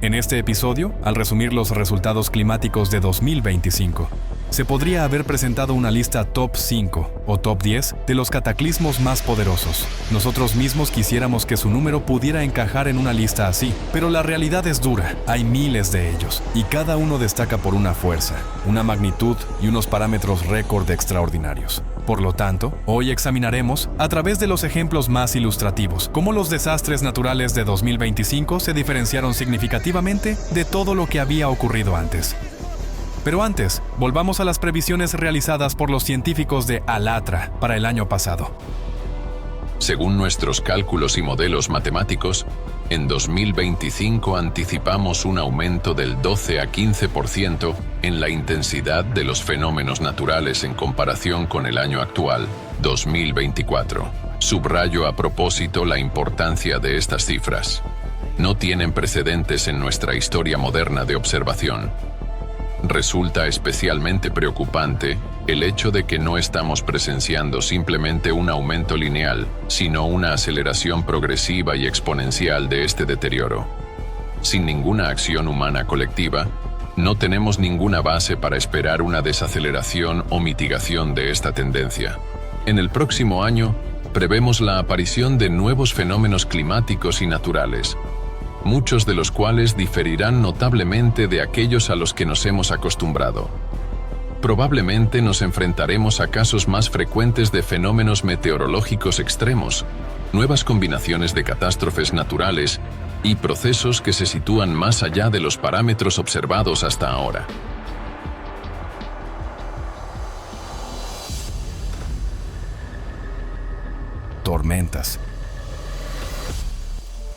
En este episodio, al resumir los resultados climáticos de 2025, se podría haber presentado una lista top 5 o top 10 de los cataclismos más poderosos. Nosotros mismos quisiéramos que su número pudiera encajar en una lista así, pero la realidad es dura. Hay miles de ellos, y cada uno destaca por una fuerza, una magnitud y unos parámetros récord extraordinarios. Por lo tanto, hoy examinaremos, a través de los ejemplos más ilustrativos, cómo los desastres naturales de 2025 se diferenciaron significativamente de todo lo que había ocurrido antes. Pero antes, volvamos a las previsiones realizadas por los científicos de ALATRA para el año pasado. Según nuestros cálculos y modelos matemáticos, en 2025 anticipamos un aumento del 12 a 15% en la intensidad de los fenómenos naturales en comparación con el año actual, 2024. Subrayo a propósito la importancia de estas cifras. No tienen precedentes en nuestra historia moderna de observación. Resulta especialmente preocupante el hecho de que no estamos presenciando simplemente un aumento lineal, sino una aceleración progresiva y exponencial de este deterioro. Sin ninguna acción humana colectiva, no tenemos ninguna base para esperar una desaceleración o mitigación de esta tendencia. En el próximo año, prevemos la aparición de nuevos fenómenos climáticos y naturales, muchos de los cuales diferirán notablemente de aquellos a los que nos hemos acostumbrado. Probablemente nos enfrentaremos a casos más frecuentes de fenómenos meteorológicos extremos, nuevas combinaciones de catástrofes naturales y procesos que se sitúan más allá de los parámetros observados hasta ahora. Tormentas.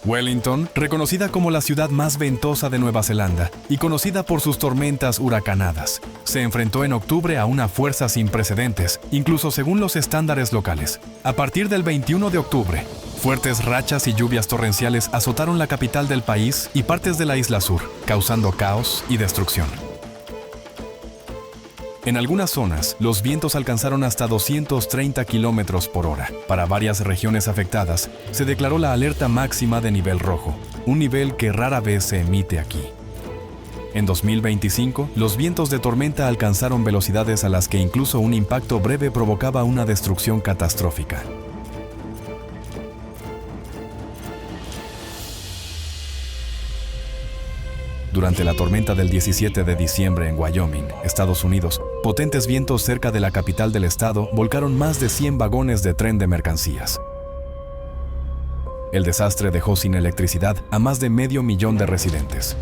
Wellington, reconocida como la ciudad más ventosa de Nueva Zelanda y conocida por sus tormentas huracanadas, se enfrentó en octubre a una fuerza sin precedentes, incluso según los estándares locales. A partir del 21 de octubre, fuertes rachas y lluvias torrenciales azotaron la capital del país y partes de la isla sur, causando caos y destrucción. En algunas zonas, los vientos alcanzaron hasta 230 kilómetros por hora. Para varias regiones afectadas, se declaró la alerta máxima de nivel rojo, un nivel que rara vez se emite aquí. En 2025, los vientos de tormenta alcanzaron velocidades a las que incluso un impacto breve provocaba una destrucción catastrófica. Durante la tormenta del 17 de diciembre en Wyoming, Estados Unidos, potentes vientos cerca de la capital del estado volcaron más de 100 vagones de tren de mercancías. El desastre dejó sin electricidad a más de 500,000 de residentes.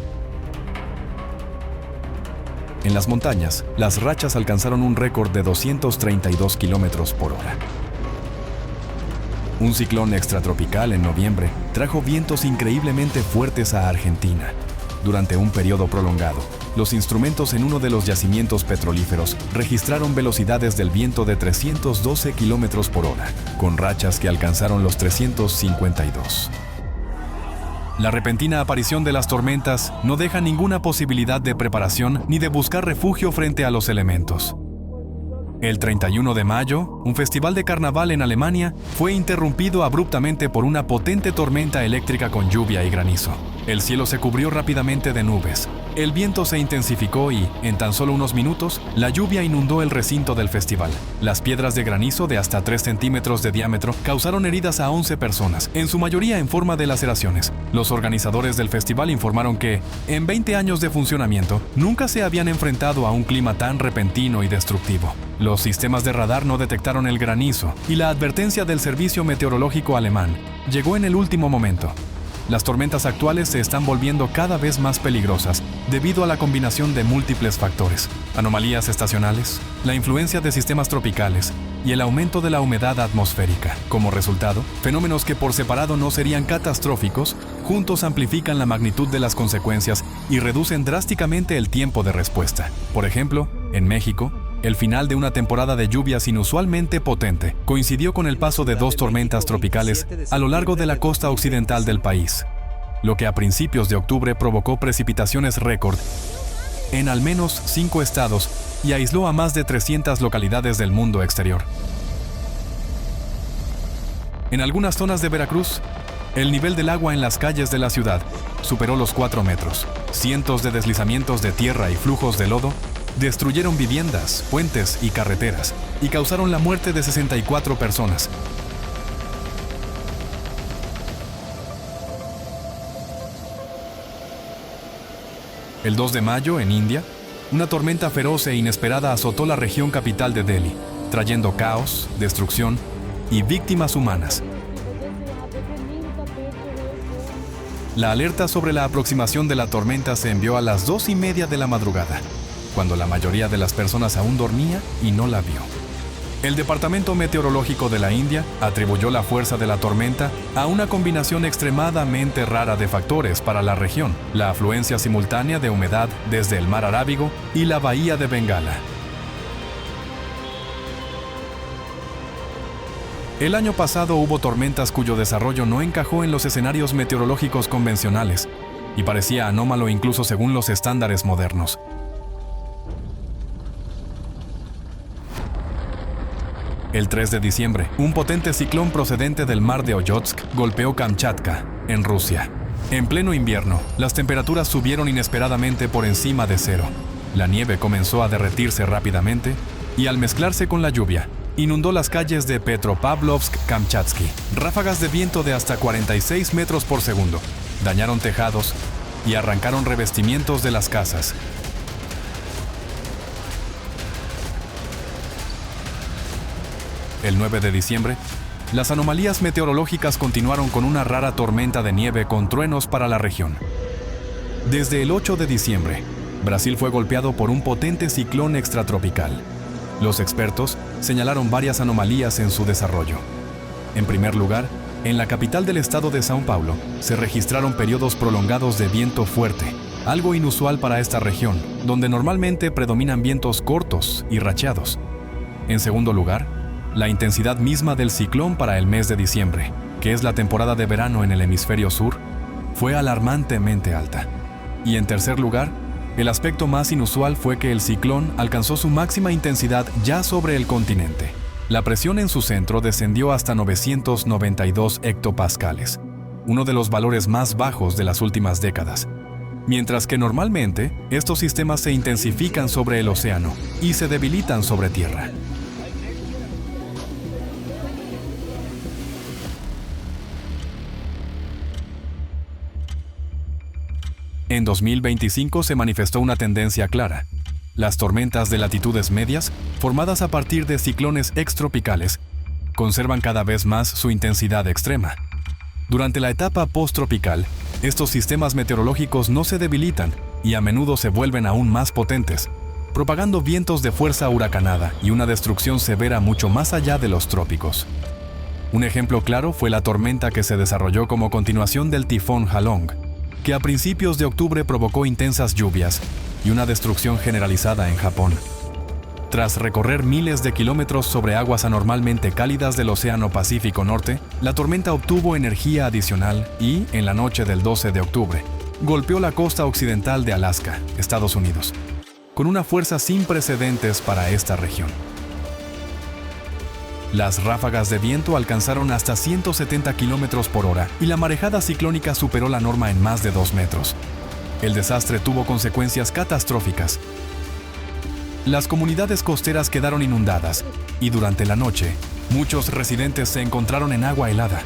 En las montañas, las rachas alcanzaron un récord de 232 kilómetros por hora. Un ciclón extratropical en noviembre trajo vientos increíblemente fuertes a Argentina. Durante un periodo prolongado, los instrumentos en uno de los yacimientos petrolíferos registraron velocidades del viento de 312 kilómetros por hora, con rachas que alcanzaron los 352. La repentina aparición de las tormentas no deja ninguna posibilidad de preparación ni de buscar refugio frente a los elementos. El 31 de mayo, un festival de carnaval en Alemania fue interrumpido abruptamente por una potente tormenta eléctrica con lluvia y granizo. El cielo se cubrió rápidamente de nubes. El viento se intensificó y, en tan solo unos minutos, la lluvia inundó el recinto del festival. Las piedras de granizo de hasta 3 centímetros de diámetro causaron heridas a 11 personas, en su mayoría en forma de laceraciones. Los organizadores del festival informaron que, en 20 años de funcionamiento, nunca se habían enfrentado a un clima tan repentino y destructivo. Los sistemas de radar no detectaron el granizo y la advertencia del Servicio Meteorológico Alemán llegó en el último momento. Las tormentas actuales se están volviendo cada vez más peligrosas debido a la combinación de múltiples factores: anomalías estacionales, la influencia de sistemas tropicales y el aumento de la humedad atmosférica. Como resultado, fenómenos que por separado no serían catastróficos, juntos amplifican la magnitud de las consecuencias y reducen drásticamente el tiempo de respuesta. Por ejemplo, en México, el final de una temporada de lluvias inusualmente potente coincidió con el paso de 2 tormentas tropicales a lo largo de la costa occidental del país, lo que a principios de octubre provocó precipitaciones récord en al menos 5 estados y aisló a más de 300 localidades del mundo exterior. En algunas zonas de Veracruz, el nivel del agua en las calles de la ciudad superó los 4 metros. Cientos de deslizamientos de tierra y flujos de lodo destruyeron viviendas, puentes y carreteras y causaron la muerte de 64 personas. El 2 de mayo, en India, una tormenta feroz e inesperada azotó la región capital de Delhi, trayendo caos, destrucción y víctimas humanas. La alerta sobre la aproximación de la tormenta se envió a las 2:30 de la madrugada, cuando la mayoría de las personas aún dormía y no la vio. El Departamento Meteorológico de la India atribuyó la fuerza de la tormenta a una combinación extremadamente rara de factores para la región: la afluencia simultánea de humedad desde el mar Arábigo y la bahía de Bengala. El año pasado hubo tormentas cuyo desarrollo no encajó en los escenarios meteorológicos convencionales y parecía anómalo incluso según los estándares modernos. El 3 de diciembre, un potente ciclón procedente del mar de Ojotsk golpeó Kamchatka, en Rusia. En pleno invierno, las temperaturas subieron inesperadamente por encima de cero. La nieve comenzó a derretirse rápidamente y, al mezclarse con la lluvia, inundó las calles de Petropavlovsk-Kamchatsky. Ráfagas de viento de hasta 46 metros por segundo dañaron tejados y arrancaron revestimientos de las casas. El 9 de diciembre, las anomalías meteorológicas continuaron con una rara tormenta de nieve con truenos para la región. Desde el 8 de diciembre, Brasil fue golpeado por un potente ciclón extratropical. Los expertos señalaron varias anomalías en su desarrollo. En primer lugar, en la capital del estado de São Paulo, se registraron periodos prolongados de viento fuerte, algo inusual para esta región, donde normalmente predominan vientos cortos y racheados. En segundo lugar, la intensidad misma del ciclón para el mes de diciembre, que es la temporada de verano en el hemisferio sur, fue alarmantemente alta. Y en tercer lugar, el aspecto más inusual fue que el ciclón alcanzó su máxima intensidad ya sobre el continente. La presión en su centro descendió hasta 992 hectopascales, uno de los valores más bajos de las últimas décadas. Mientras que normalmente, estos sistemas se intensifican sobre el océano y se debilitan sobre tierra. En 2025 se manifestó una tendencia clara. Las tormentas de latitudes medias, formadas a partir de ciclones extropicales, conservan cada vez más su intensidad extrema. Durante la etapa posttropical, estos sistemas meteorológicos no se debilitan y a menudo se vuelven aún más potentes, propagando vientos de fuerza huracanada y una destrucción severa mucho más allá de los trópicos. Un ejemplo claro fue la tormenta que se desarrolló como continuación del tifón Halong, que a principios de octubre provocó intensas lluvias y una destrucción generalizada en Japón. Tras recorrer miles de kilómetros sobre aguas anormalmente cálidas del Océano Pacífico Norte, la tormenta obtuvo energía adicional y, en la noche del 12 de octubre, golpeó la costa occidental de Alaska, Estados Unidos, con una fuerza sin precedentes para esta región. Las ráfagas de viento alcanzaron hasta 170 kilómetros por hora y la marejada ciclónica superó la norma en más de 2 metros. El desastre tuvo consecuencias catastróficas. Las comunidades costeras quedaron inundadas y durante la noche, muchos residentes se encontraron en agua helada,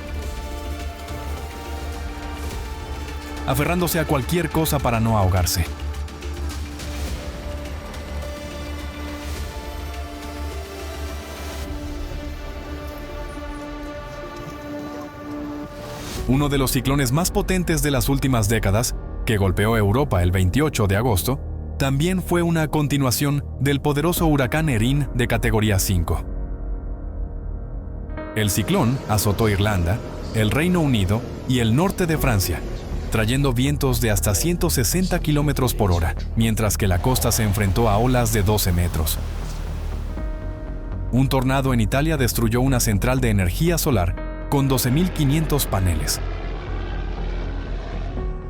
aferrándose a cualquier cosa para no ahogarse. Uno de los ciclones más potentes de las últimas décadas, que golpeó Europa el 28 de agosto, también fue una continuación del poderoso huracán Erin de categoría 5. El ciclón azotó Irlanda, el Reino Unido y el norte de Francia, trayendo vientos de hasta 160 kilómetros por hora, mientras que la costa se enfrentó a olas de 12 metros. Un tornado en Italia destruyó una central de energía solar con 12.500 paneles.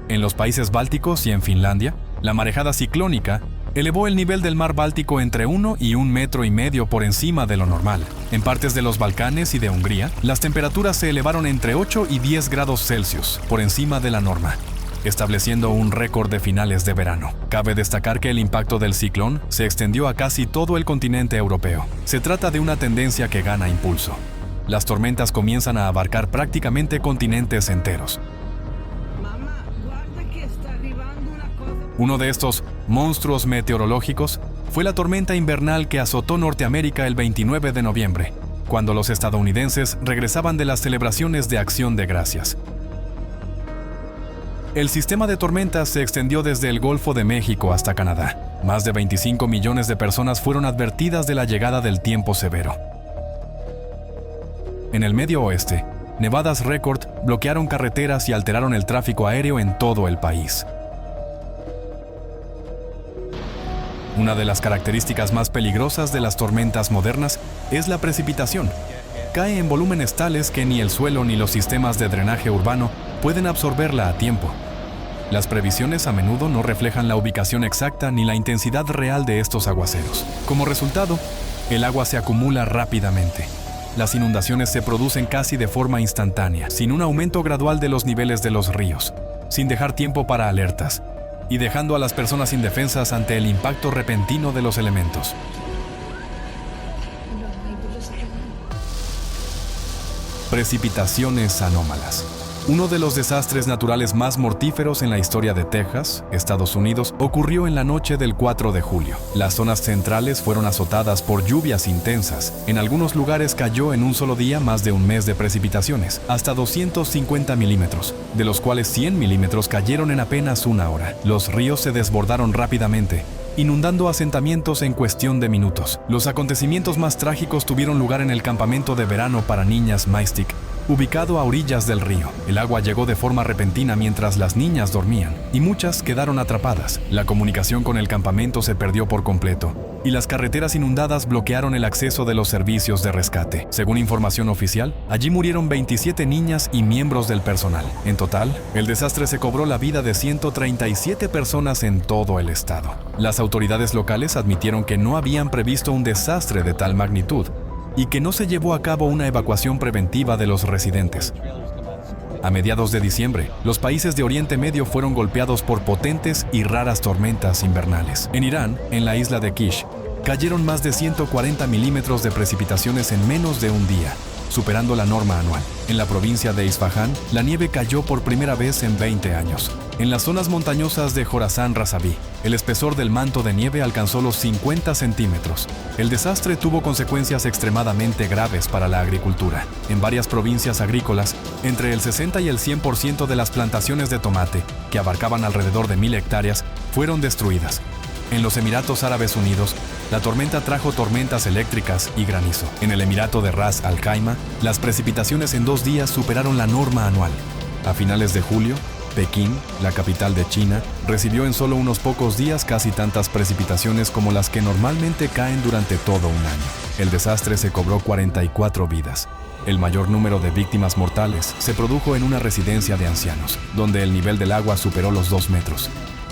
En los países bálticos y en Finlandia, la marejada ciclónica elevó el nivel del mar Báltico entre 1 y 1,5 metros por encima de lo normal. En partes de los Balcanes y de Hungría, las temperaturas se elevaron entre 8 y 10 grados Celsius por encima de la norma. estableciendo un récord de finales de verano. Cabe destacar que el impacto del ciclón se extendió a casi todo el continente europeo. Se trata de una tendencia que gana impulso. Las tormentas comienzan a abarcar prácticamente continentes enteros. Uno de estos monstruos meteorológicos fue la tormenta invernal que azotó Norteamérica el 29 de noviembre, cuando los estadounidenses regresaban de las celebraciones de Acción de Gracias. El sistema de tormentas se extendió desde el Golfo de México hasta Canadá. Más de 25 millones de personas fueron advertidas de la llegada del tiempo severo. En el Medio Oeste, nevadas récord bloquearon carreteras y alteraron el tráfico aéreo en todo el país. Una de las características más peligrosas de las tormentas modernas es la precipitación. Cae en volúmenes tales que ni el suelo ni los sistemas de drenaje urbano pueden absorberla a tiempo. Las previsiones a menudo no reflejan la ubicación exacta ni la intensidad real de estos aguaceros. Como resultado, el agua se acumula rápidamente. Las inundaciones se producen casi de forma instantánea, sin un aumento gradual de los niveles de los ríos, sin dejar tiempo para alertas, y dejando a las personas indefensas ante el impacto repentino de los elementos. Precipitaciones anómalas. Uno de los desastres naturales más mortíferos en la historia de Texas, Estados Unidos, ocurrió en la noche del 4 de julio. Las zonas centrales fueron azotadas por lluvias intensas. En algunos lugares cayó en un solo día más de un mes de precipitaciones, hasta 250 milímetros, de los cuales 100 milímetros cayeron en apenas una hora. Los ríos se desbordaron rápidamente, inundando asentamientos en cuestión de minutos. Los acontecimientos más trágicos tuvieron lugar en el campamento de verano para niñas Mystic, ubicado a orillas del río. El agua llegó de forma repentina mientras las niñas dormían, y muchas quedaron atrapadas. La comunicación con el campamento se perdió por completo, y las carreteras inundadas bloquearon el acceso de los servicios de rescate. Según información oficial, allí murieron 27 niñas y miembros del personal. En total, el desastre se cobró la vida de 137 personas en todo el estado. Las autoridades locales admitieron que no habían previsto un desastre de tal magnitud, y que no se llevó a cabo una evacuación preventiva de los residentes. A mediados de diciembre, los países de Oriente Medio fueron golpeados por potentes y raras tormentas invernales. En Irán, en la isla de Kish, cayeron más de 140 milímetros de precipitaciones en menos de un día, superando la norma anual. En la provincia de Isfahán, la nieve cayó por primera vez en 20 años. En las zonas montañosas de Jorasán Razabí, el espesor del manto de nieve alcanzó los 50 centímetros. El desastre tuvo consecuencias extremadamente graves para la agricultura. En varias provincias agrícolas, entre el 60 y el 100% de las plantaciones de tomate, que abarcaban alrededor de 1000 hectáreas, fueron destruidas. En los Emiratos Árabes Unidos, la tormenta trajo tormentas eléctricas y granizo. En el Emirato de Ras Al Khaimah, las precipitaciones en 2 días superaron la norma anual. A finales de julio, Pekín, la capital de China, recibió en solo unos pocos días casi tantas precipitaciones como las que normalmente caen durante todo un año. El desastre se cobró 44 vidas. El mayor número de víctimas mortales se produjo en una residencia de ancianos, donde el nivel del agua superó los 2 metros,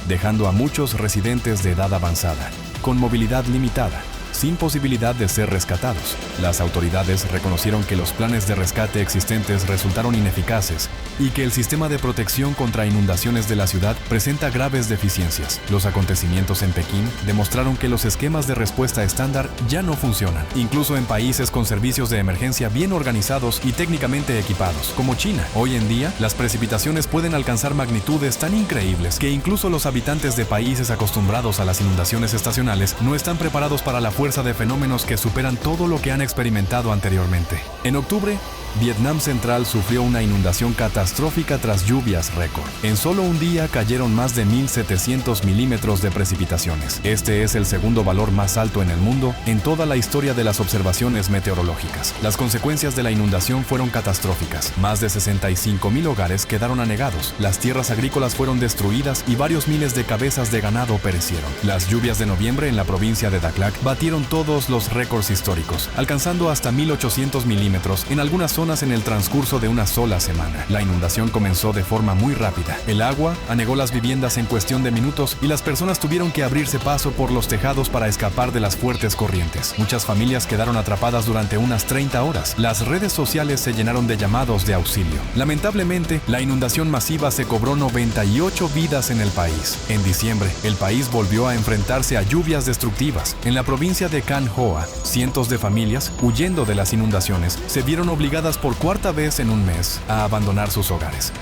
dejando a muchos residentes de edad avanzada, con movilidad limitada, sin posibilidad de ser rescatados. Las autoridades reconocieron que los planes de rescate existentes resultaron ineficaces y que el sistema de protección contra inundaciones de la ciudad presenta graves deficiencias. Los acontecimientos en Pekín demostraron que los esquemas de respuesta estándar ya no funcionan, incluso en países con servicios de emergencia bien organizados y técnicamente equipados, como China. Hoy en día, las precipitaciones pueden alcanzar magnitudes tan increíbles que incluso los habitantes de países acostumbrados a las inundaciones estacionales no están preparados para la fuerza de fenómenos que superan todo lo que han experimentado anteriormente. En octubre, Vietnam Central sufrió una inundación catastrófica tras lluvias récord. En solo un día cayeron más de 1.700 milímetros de precipitaciones. Este es el segundo valor más alto en el mundo en toda la historia de las observaciones meteorológicas. Las consecuencias de la inundación fueron catastróficas. Más de 65.000 hogares quedaron anegados, las tierras agrícolas fueron destruidas y varios miles de cabezas de ganado perecieron. Las lluvias de noviembre en la provincia de Daklak batieron todos los récords históricos, alcanzando hasta 1.800 milímetros en algunas zonas en el transcurso de una sola semana. La inundación inundación comenzó de forma muy rápida. El agua anegó las viviendas en cuestión de minutos y las personas tuvieron que abrirse paso por los tejados para escapar de las fuertes corrientes. Muchas familias quedaron atrapadas durante unas 30 horas. Las redes sociales se llenaron de llamados de auxilio. Lamentablemente, la inundación masiva se cobró 98 vidas en el país. En diciembre, el país volvió a enfrentarse a lluvias destructivas. En la provincia de Khan Hoa, cientos de familias, huyendo de las inundaciones, se vieron obligadas por cuarta vez en un mes a abandonar sus hogares.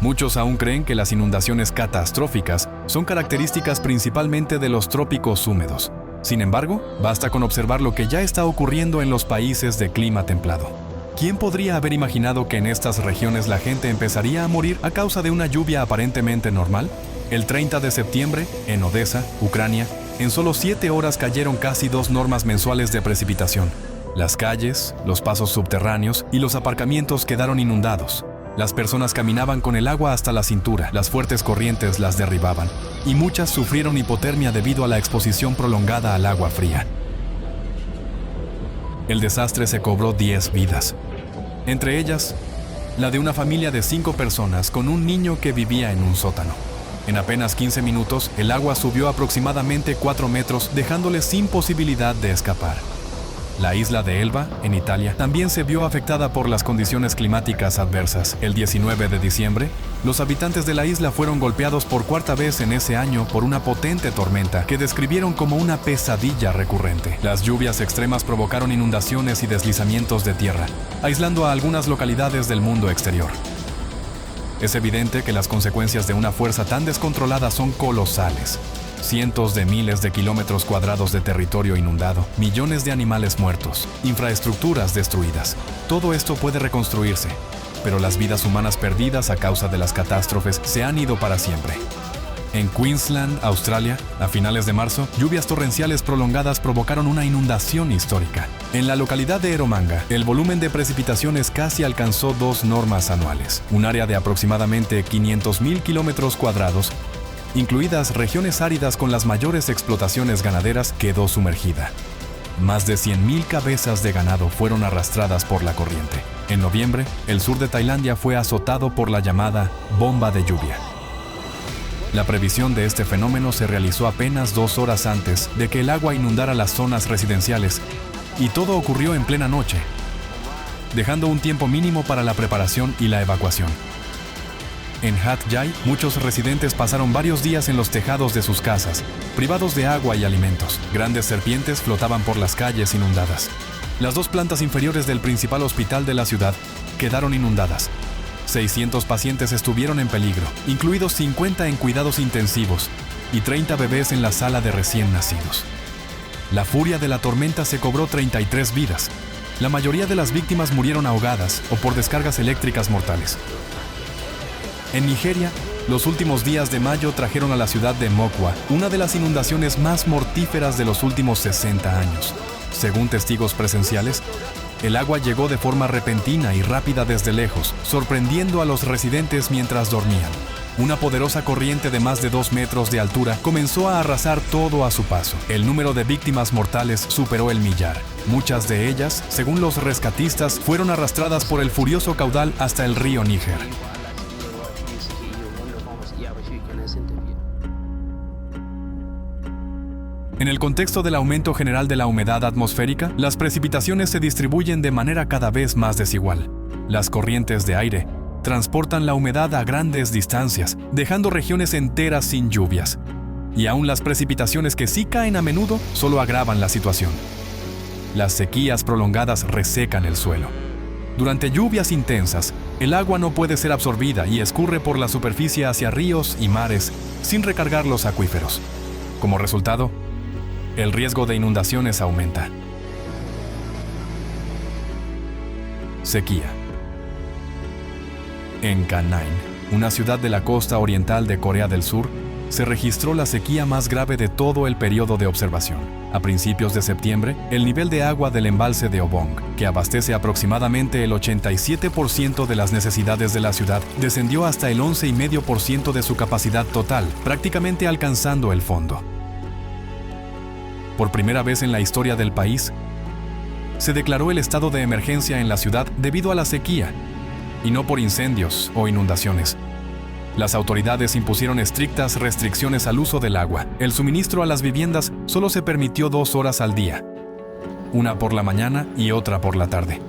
Muchos aún creen que las inundaciones catastróficas son características principalmente de los trópicos húmedos. Sin embargo, basta con observar lo que ya está ocurriendo en los países de clima templado. ¿Quién podría haber imaginado que en estas regiones la gente empezaría a morir a causa de una lluvia aparentemente normal? El 30 de septiembre, en Odessa, Ucrania, en solo 7 horas cayeron casi 2 normas mensuales de precipitación. Las calles, los pasos subterráneos y los aparcamientos quedaron inundados. Las personas caminaban con el agua hasta la cintura, las fuertes corrientes las derribaban, y muchas sufrieron hipotermia debido a la exposición prolongada al agua fría. El desastre se cobró 10 vidas, entre ellas la de una familia de 5 personas con un niño que vivía en un sótano. En apenas 15 minutos, el agua subió aproximadamente 4 metros, dejándoles sin posibilidad de escapar. La isla de Elba, en Italia, también se vio afectada por las condiciones climáticas adversas. El 19 de diciembre, los habitantes de la isla fueron golpeados por cuarta vez en ese año por una potente tormenta que describieron como una pesadilla recurrente. Las lluvias extremas provocaron inundaciones y deslizamientos de tierra, aislando a algunas localidades del mundo exterior. Es evidente que las consecuencias de una fuerza tan descontrolada son colosales. Cientos de miles de kilómetros cuadrados de territorio inundado, millones de animales muertos, infraestructuras destruidas. Todo esto puede reconstruirse, pero las vidas humanas perdidas a causa de las catástrofes se han ido para siempre. En Queensland, Australia, a finales de marzo, lluvias torrenciales prolongadas provocaron una inundación histórica. En la localidad de Eromanga, el volumen de precipitaciones casi alcanzó 2 normas anuales. Un área de aproximadamente 500,000 kilómetros cuadrados, incluidas regiones áridas con las mayores explotaciones ganaderas, quedó sumergida. Más de 100,000 cabezas de ganado fueron arrastradas por la corriente. En noviembre, el sur de Tailandia fue azotado por la llamada bomba de lluvia. La previsión de este fenómeno se realizó apenas 2 horas antes de que el agua inundara las zonas residenciales, y todo ocurrió en plena noche, dejando un tiempo mínimo para la preparación y la evacuación. En Hat Yai, muchos residentes pasaron varios días en los tejados de sus casas, privados de agua y alimentos. Grandes serpientes flotaban por las calles inundadas. Las 2 plantas inferiores del principal hospital de la ciudad quedaron inundadas. 600 pacientes estuvieron en peligro, incluidos 50 en cuidados intensivos y 30 bebés en la sala de recién nacidos. La furia de la tormenta se cobró 33 vidas. La mayoría de las víctimas murieron ahogadas o por descargas eléctricas mortales. En Nigeria, los últimos días de mayo trajeron a la ciudad de Mokwa una de las inundaciones más mortíferas de los últimos 60 años. Según testigos presenciales, el agua llegó de forma repentina y rápida desde lejos, sorprendiendo a los residentes mientras dormían. Una poderosa corriente de más de 2 metros de altura comenzó a arrasar todo a su paso. El número de víctimas mortales superó el millar. Muchas de ellas, según los rescatistas, fueron arrastradas por el furioso caudal hasta el río Níger. En el contexto del aumento general de la humedad atmosférica, las precipitaciones se distribuyen de manera cada vez más desigual. Las corrientes de aire transportan la humedad a grandes distancias, dejando regiones enteras sin lluvias. Y aún las precipitaciones que sí caen a menudo solo agravan la situación. Las sequías prolongadas resecan el suelo. Durante lluvias intensas, el agua no puede ser absorbida y escurre por la superficie hacia ríos y mares sin recargar los acuíferos. Como resultado, el riesgo de inundaciones aumenta. Sequía. En Gangneung, una ciudad de la costa oriental de Corea del Sur, se registró la sequía más grave de todo el periodo de observación. A principios de septiembre, el nivel de agua del embalse de Obong, que abastece aproximadamente el 87% de las necesidades de la ciudad, descendió hasta el 11,5% de su capacidad total, prácticamente alcanzando el fondo. Por primera vez en la historia del país, se declaró el estado de emergencia en la ciudad debido a la sequía, y no por incendios o inundaciones. Las autoridades impusieron estrictas restricciones al uso del agua. El suministro a las viviendas solo se permitió 2 horas al día, una por la mañana y otra por la tarde.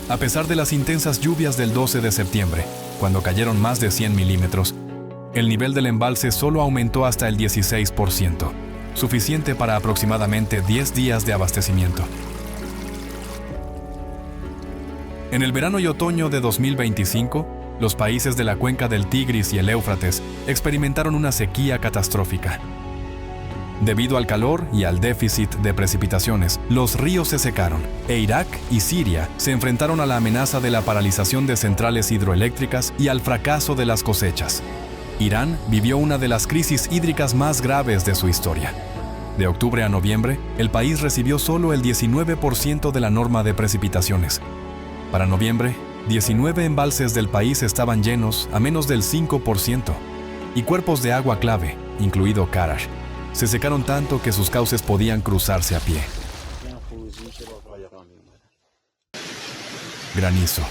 A pesar de las intensas lluvias del 12 de septiembre, cuando cayeron más de 100 milímetros, el nivel del embalse solo aumentó hasta el 16%, suficiente para aproximadamente 10 días de abastecimiento. En el verano y otoño de 2025, los países de la cuenca del Tigris y el Éufrates experimentaron una sequía catastrófica. Debido al calor y al déficit de precipitaciones, los ríos se secaron, e Irak y Siria se enfrentaron a la amenaza de la paralización de centrales hidroeléctricas y al fracaso de las cosechas. Irán vivió una de las crisis hídricas más graves de su historia. De octubre a noviembre, el país recibió solo el 19% de la norma de precipitaciones. Para noviembre, 19 embalses del país estaban llenos a menos del 5%, y cuerpos de agua clave, incluido Karash, se secaron tanto que sus cauces podían cruzarse a pie. Granizo.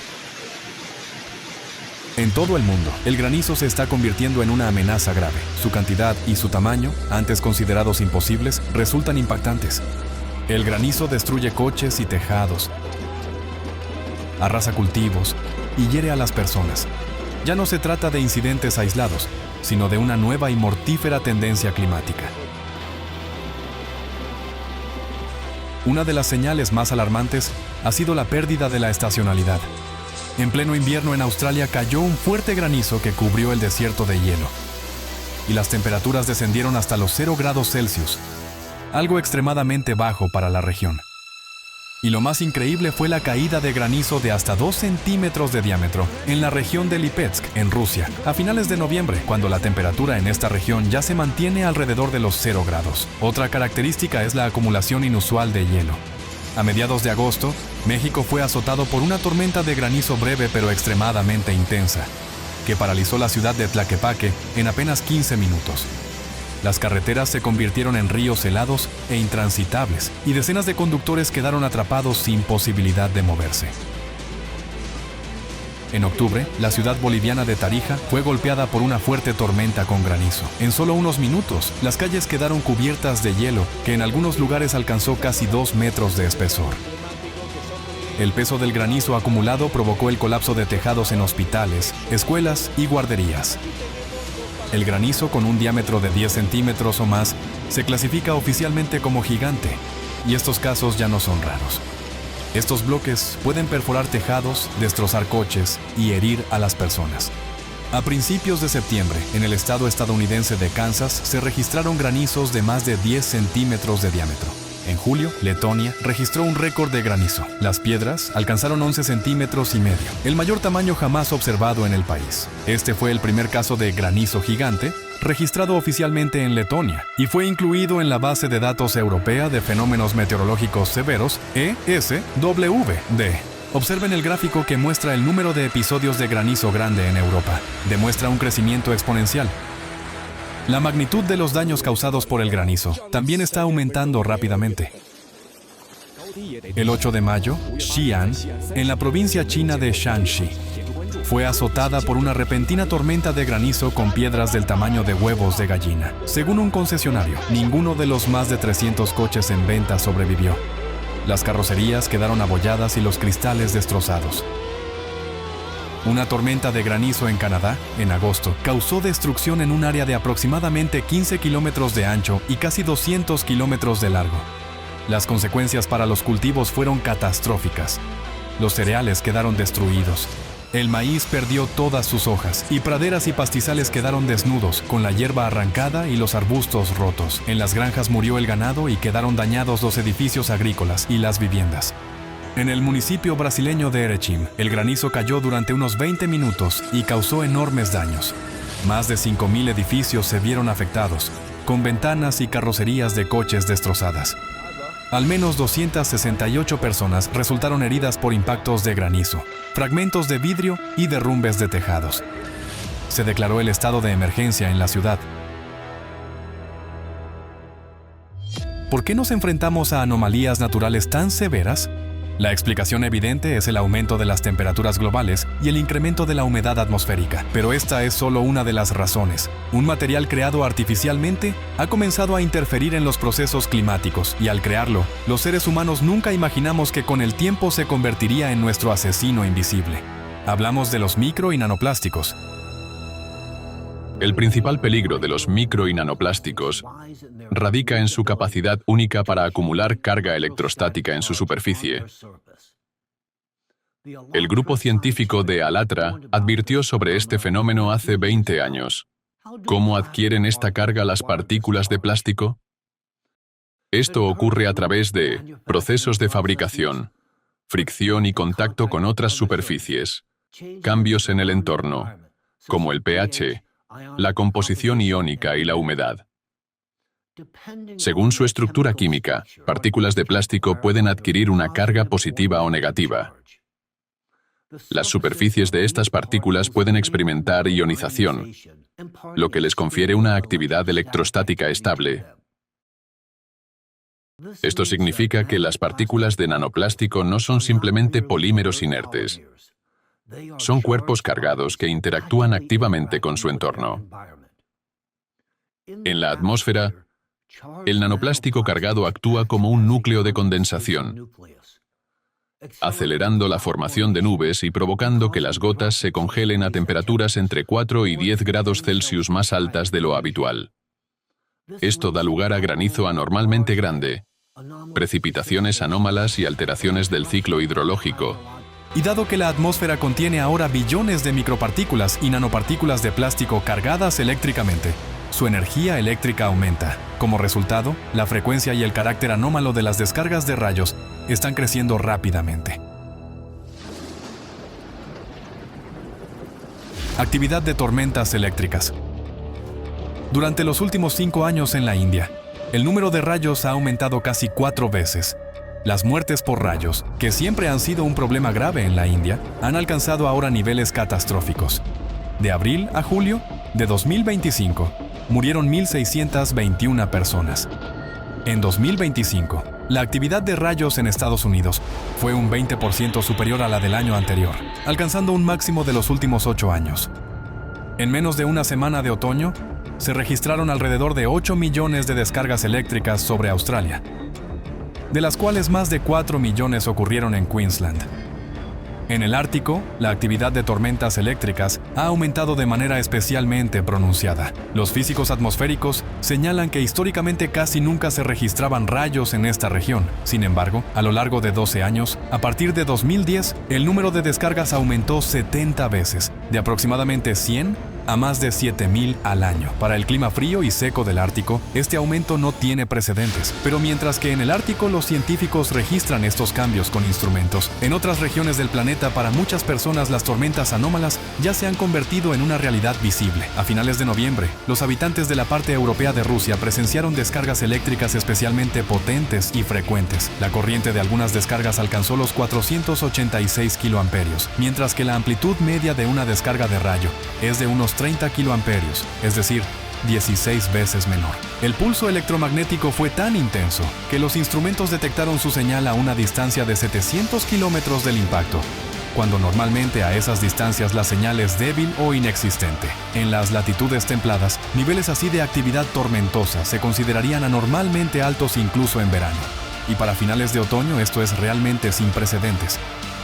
En todo el mundo, el granizo se está convirtiendo en una amenaza grave. Su cantidad y su tamaño, antes considerados imposibles, resultan impactantes. El granizo destruye coches y tejados, arrasa cultivos y hiere a las personas. Ya no se trata de incidentes aislados, sino de una nueva y mortífera tendencia climática. Una de las señales más alarmantes ha sido la pérdida de la estacionalidad. En pleno invierno en Australia cayó un fuerte granizo que cubrió el desierto de hielo, y las temperaturas descendieron hasta los 0 grados Celsius, algo extremadamente bajo para la región. Y lo más increíble fue la caída de granizo de hasta 2 centímetros de diámetro en la región de Lipetsk, en Rusia, a finales de noviembre, cuando la temperatura en esta región ya se mantiene alrededor de los 0 grados. Otra característica es la acumulación inusual de hielo. A mediados de agosto, México fue azotado por una tormenta de granizo breve pero extremadamente intensa, que paralizó la ciudad de Tlaquepaque en apenas 15 minutos. Las carreteras se convirtieron en ríos helados e intransitables, y decenas de conductores quedaron atrapados sin posibilidad de moverse. En octubre, la ciudad boliviana de Tarija fue golpeada por una fuerte tormenta con granizo. En solo unos minutos, las calles quedaron cubiertas de hielo, que en algunos lugares alcanzó casi 2 metros de espesor. El peso del granizo acumulado provocó el colapso de tejados en hospitales, escuelas y guarderías. El granizo, con un diámetro de 10 centímetros o más, se clasifica oficialmente como gigante, y estos casos ya no son raros. Estos bloques pueden perforar tejados, destrozar coches y herir a las personas. A principios de septiembre, en el estado estadounidense de Kansas, se registraron granizos de más de 10 centímetros de diámetro. En julio, Letonia registró un récord de granizo. Las piedras alcanzaron 11 centímetros y medio, el mayor tamaño jamás observado en el país. Este fue el primer caso de granizo gigante registrado oficialmente en Letonia y fue incluido en la base de datos europea de fenómenos meteorológicos severos, ESWD. Observen el gráfico que muestra el número de episodios de granizo grande en Europa. Demuestra un crecimiento exponencial. La magnitud de los daños causados por el granizo también está aumentando rápidamente. El 8 de mayo, Xi'an, en la provincia china de Shanxi, fue azotada por una repentina tormenta de granizo con piedras del tamaño de huevos de gallina. Según un concesionario, ninguno de los más de 300 coches en venta sobrevivió. Las carrocerías quedaron abolladas y los cristales destrozados. Una tormenta de granizo en Canadá, en agosto, causó destrucción en un área de aproximadamente 15 kilómetros de ancho y casi 200 kilómetros de largo. Las consecuencias para los cultivos fueron catastróficas. Los cereales quedaron destruidos. El maíz perdió todas sus hojas y praderas y pastizales quedaron desnudos, con la hierba arrancada y los arbustos rotos. En las granjas murió el ganado y quedaron dañados los edificios agrícolas y las viviendas. En el municipio brasileño de Erechim, el granizo cayó durante unos 20 minutos y causó enormes daños. Más de 5,000 edificios se vieron afectados, con ventanas y carrocerías de coches destrozadas. Al menos 268 personas resultaron heridas por impactos de granizo, fragmentos de vidrio y derrumbes de tejados. Se declaró el estado de emergencia en la ciudad. ¿Por qué nos enfrentamos a anomalías naturales tan severas? La explicación evidente es el aumento de las temperaturas globales y el incremento de la humedad atmosférica, pero esta es solo una de las razones. Un material creado artificialmente ha comenzado a interferir en los procesos climáticos y al crearlo, los seres humanos nunca imaginamos que con el tiempo se convertiría en nuestro asesino invisible. Hablamos de los micro y nanoplásticos. El principal peligro de los micro y nanoplásticos radica en su capacidad única para acumular carga electrostática en su superficie. El grupo científico de ALLATRA advirtió sobre este fenómeno hace 20 años. ¿Cómo adquieren esta carga las partículas de plástico? Esto ocurre a través de procesos de fabricación, fricción y contacto con otras superficies, cambios en el entorno, como el pH, la composición iónica y la humedad. Según su estructura química, partículas de plástico pueden adquirir una carga positiva o negativa. Las superficies de estas partículas pueden experimentar ionización, lo que les confiere una actividad electrostática estable. Esto significa que las partículas de nanoplástico no son simplemente polímeros inertes. Son cuerpos cargados que interactúan activamente con su entorno. En la atmósfera, el nanoplástico cargado actúa como un núcleo de condensación, acelerando la formación de nubes y provocando que las gotas se congelen a temperaturas entre 4 y 10 grados Celsius más altas de lo habitual. Esto da lugar a granizo anormalmente grande, precipitaciones anómalas y alteraciones del ciclo hidrológico. Y dado que la atmósfera contiene ahora billones de micropartículas y nanopartículas de plástico cargadas eléctricamente, su energía eléctrica aumenta. Como resultado, la frecuencia y el carácter anómalo de las descargas de rayos están creciendo rápidamente. Actividad de tormentas eléctricas. Durante los últimos 5 años en la India, el número de rayos ha aumentado casi 4 veces. Las muertes por rayos, que siempre han sido un problema grave en la India, han alcanzado ahora niveles catastróficos. De abril a julio de 2025, murieron 1.621 personas. En 2025, la actividad de rayos en Estados Unidos fue un 20% superior a la del año anterior, alcanzando un máximo de los últimos 8 años. En menos de una semana de otoño, se registraron alrededor de 8 millones de descargas eléctricas sobre Australia, de las cuales más de 4 millones ocurrieron en Queensland. En el Ártico, la actividad de tormentas eléctricas ha aumentado de manera especialmente pronunciada. Los físicos atmosféricos señalan que históricamente casi nunca se registraban rayos en esta región. Sin embargo, a lo largo de 12 años, a partir de 2010, el número de descargas aumentó 70 veces, de aproximadamente 100 a más de 7.000 al año. Para el clima frío y seco del Ártico, este aumento no tiene precedentes. Pero mientras que en el Ártico los científicos registran estos cambios con instrumentos, en otras regiones del planeta para muchas personas las tormentas anómalas ya se han convertido en una realidad visible. A finales de noviembre, los habitantes de la parte europea de Rusia presenciaron descargas eléctricas especialmente potentes y frecuentes. La corriente de algunas descargas alcanzó los 486 kiloamperios, mientras que la amplitud media de una descarga de rayo es de unos 30 kiloamperios, es decir, 16 veces menor. El pulso electromagnético fue tan intenso que los instrumentos detectaron su señal a una distancia de 700 kilómetros del impacto, cuando normalmente a esas distancias la señal es débil o inexistente. En las latitudes templadas, niveles así de actividad tormentosa se considerarían anormalmente altos incluso en verano. Y para finales de otoño esto es realmente sin precedentes.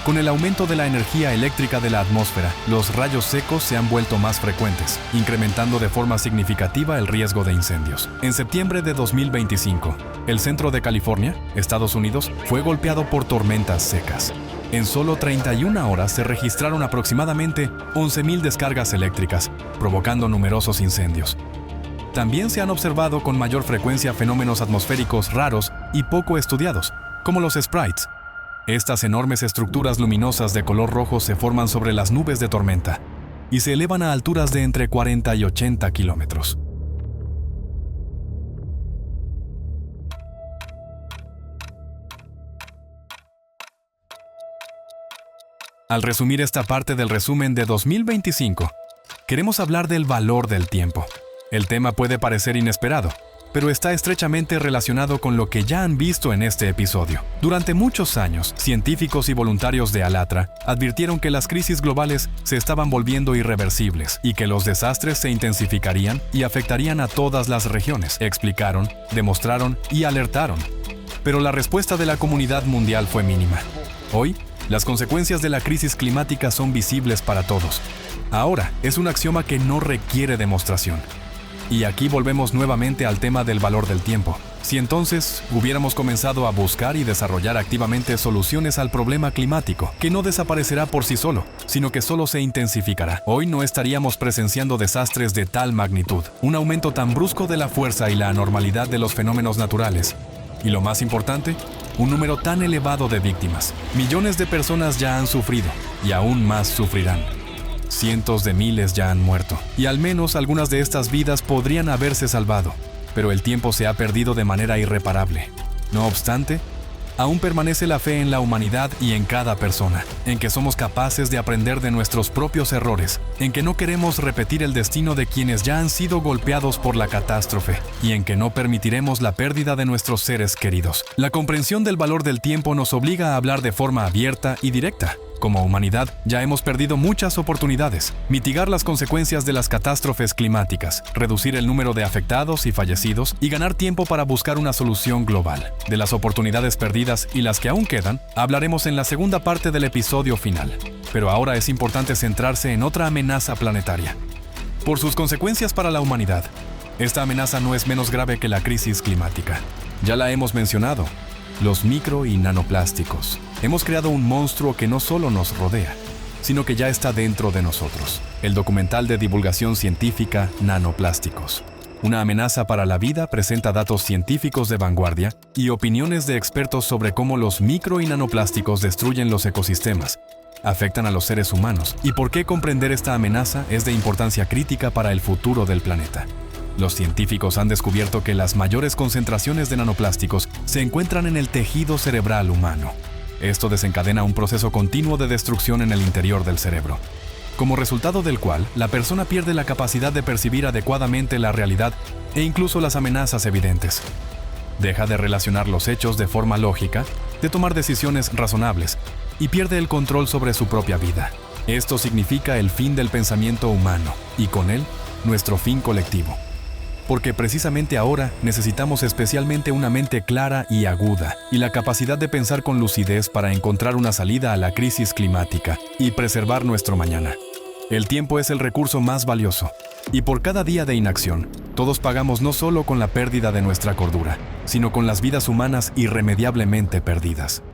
Con el aumento de la energía eléctrica de la atmósfera, los rayos secos se han vuelto más frecuentes, incrementando de forma significativa el riesgo de incendios. En septiembre de 2025, el centro de California, Estados Unidos, fue golpeado por tormentas secas. En solo 31 horas se registraron aproximadamente 11.000 descargas eléctricas, provocando numerosos incendios. También se han observado con mayor frecuencia fenómenos atmosféricos raros y poco estudiados, como los sprites. Estas enormes estructuras luminosas de color rojo se forman sobre las nubes de tormenta y se elevan a alturas de entre 40 y 80 kilómetros. Al resumir esta parte del resumen de 2025, queremos hablar del valor del tiempo. El tema puede parecer inesperado, pero está estrechamente relacionado con lo que ya han visto en este episodio. Durante muchos años, científicos y voluntarios de Alatra advirtieron que las crisis globales se estaban volviendo irreversibles y que los desastres se intensificarían y afectarían a todas las regiones. Explicaron, demostraron y alertaron. Pero la respuesta de la comunidad mundial fue mínima. Hoy, las consecuencias de la crisis climática son visibles para todos. Ahora, es un axioma que no requiere demostración. Y aquí volvemos nuevamente al tema del valor del tiempo. Si entonces hubiéramos comenzado a buscar y desarrollar activamente soluciones al problema climático, que no desaparecerá por sí solo, sino que solo se intensificará, hoy no estaríamos presenciando desastres de tal magnitud, un aumento tan brusco de la fuerza y la anormalidad de los fenómenos naturales. Y lo más importante, un número tan elevado de víctimas. Millones de personas ya han sufrido y aún más sufrirán. Cientos de miles ya han muerto, y al menos algunas de estas vidas podrían haberse salvado, pero el tiempo se ha perdido de manera irreparable. No obstante, aún permanece la fe en la humanidad y en cada persona, en que somos capaces de aprender de nuestros propios errores, en que no queremos repetir el destino de quienes ya han sido golpeados por la catástrofe, y en que no permitiremos la pérdida de nuestros seres queridos. La comprensión del valor del tiempo nos obliga a hablar de forma abierta y directa. Como humanidad, ya hemos perdido muchas oportunidades. Mitigar las consecuencias de las catástrofes climáticas, reducir el número de afectados y fallecidos y ganar tiempo para buscar una solución global. De las oportunidades perdidas y las que aún quedan, hablaremos en la segunda parte del episodio final. Pero ahora es importante centrarse en otra amenaza planetaria. Por sus consecuencias para la humanidad, esta amenaza no es menos grave que la crisis climática. Ya la hemos mencionado. Los micro y nanoplásticos. Hemos creado un monstruo que no solo nos rodea, sino que ya está dentro de nosotros. El documental de divulgación científica Nanoplásticos. Una amenaza para la vida presenta datos científicos de vanguardia y opiniones de expertos sobre cómo los micro y nanoplásticos destruyen los ecosistemas, afectan a los seres humanos y por qué comprender esta amenaza es de importancia crítica para el futuro del planeta. Los científicos han descubierto que las mayores concentraciones de nanoplásticos se encuentran en el tejido cerebral humano. Esto desencadena un proceso continuo de destrucción en el interior del cerebro, como resultado del cual la persona pierde la capacidad de percibir adecuadamente la realidad e incluso las amenazas evidentes. Deja de relacionar los hechos de forma lógica, de tomar decisiones razonables y pierde el control sobre su propia vida. Esto significa el fin del pensamiento humano y con él, nuestro fin colectivo. Porque precisamente ahora necesitamos especialmente una mente clara y aguda y la capacidad de pensar con lucidez para encontrar una salida a la crisis climática y preservar nuestro mañana. El tiempo es el recurso más valioso y por cada día de inacción, todos pagamos no solo con la pérdida de nuestra cordura, sino con las vidas humanas irremediablemente perdidas.